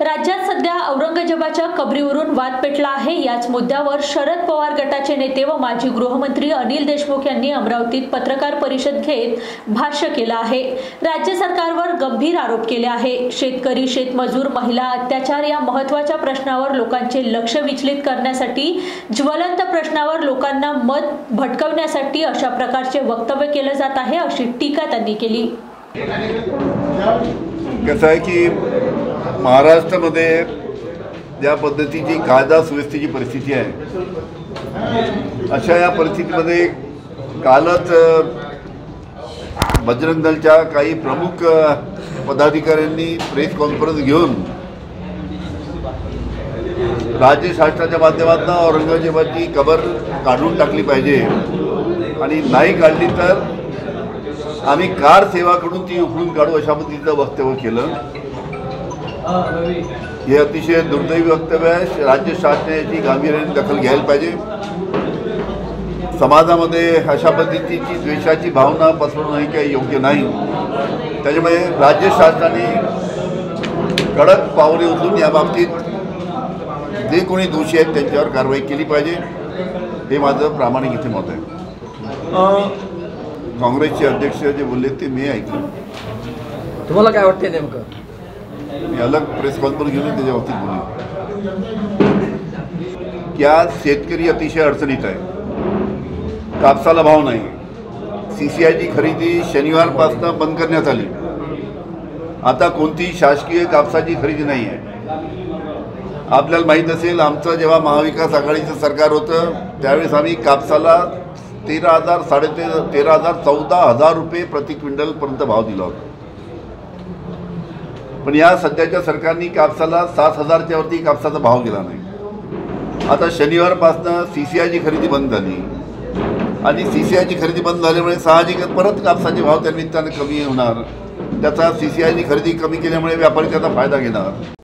राज्यात सध्या औरंगजेबाच्या कबरीवरून वाद पेटला आहे। याच मुद्द्यावर शरद पवार गटाचे नेते व माजी गृहमंत्री अनिल देशमुख यांनी अमरावतीत पत्रकार परिषद घेत भाष्य केलं आहे। राज्य सरकारवर गंभीर आरोप केले आहे। शेतकरी, शेतमजूर, महिला अत्याचार या महत्त्वाच्या प्रश्नावर लोकांचे लक्ष विचलित करण्यासाठी, ज्वलंत प्रश्नावर लोकांना मत भटकवण्यासाठी अशा प्रकारचे वक्तव्य केले जात आहे, अशी टीका त्यांनी केली। कसं आहे की महाराष्ट्रामध्ये ज्या पद्धतीची कायदा सुव्यवस्थेची परिस्थिती आहे, अशा या परिस्थितीमध्ये कालच बजरंग दलच्या काही प्रमुख पदाधिकाऱ्यांनी प्रेस कॉन्फरन्स घेऊन राज्य शासनाच्या माध्यमातून औरंगजेबाची कबर काढून टाकली पाहिजे आणि नाही काढली तर आम्ही कार सेवाकडून ती उखडून काढू अशा पद्धतीचं वक्तव्य केलं। हे अतिशय दुर्दैवी वक्तव्य आहे। राज्य शासनाची गांभीर्याने दखल घ्यायला पाहिजे। समाजामध्ये अशा पद्धतीची द्वेषाची भावना पसरवणं हे काही योग्य नाही। त्याच्यामुळे राज्य शासनाने कडक पावले उचलून या बाबतीत जे कोणी दोषी आहेत त्यांच्यावर कारवाई केली पाहिजे, हे माझं प्रामाणिक इथे मत आहे। काँग्रेसचे अध्यक्ष जे बोलले ते मी ऐकलं। तुम्हाला काय वाटते नेमकं? मी अलग प्रेस कॉन्फरन्स घेऊन त्याच्या बाबतीत बोलले की आज शेतकरी अतिशय अडचणीत आहे। कापसाला भाव नाही। CCIची खरेदी शनिवारपासून बंद करण्यात आली। आता कोणतीही शासकीय कापसाची खरेदी नाही आहे। आपल्याला माहीत असेल, आमचं जेव्हा महाविकास आघाडीचं सरकार होतं त्यावेळेस आम्ही कापसाला 13,000, 13,000, 14,000 रुपये प्रति क्विंटलपर्यंत भाव दिला होता। पण या सध्याच्या सरकारने कापसाला 7,000च्या वरती कापसाचा भाव गेला नाही। आता शनिवारपासून CCIची खरेदी बंद झाली आणि CCIची खरेदी बंद झाल्यामुळे साहजिकच परत कापसाचे भाव त्या निमित्ताने कमी होणार। त्याचा CCIची खरेदी कमी केल्यामुळे व्यापारी त्याचा फायदा घेणार।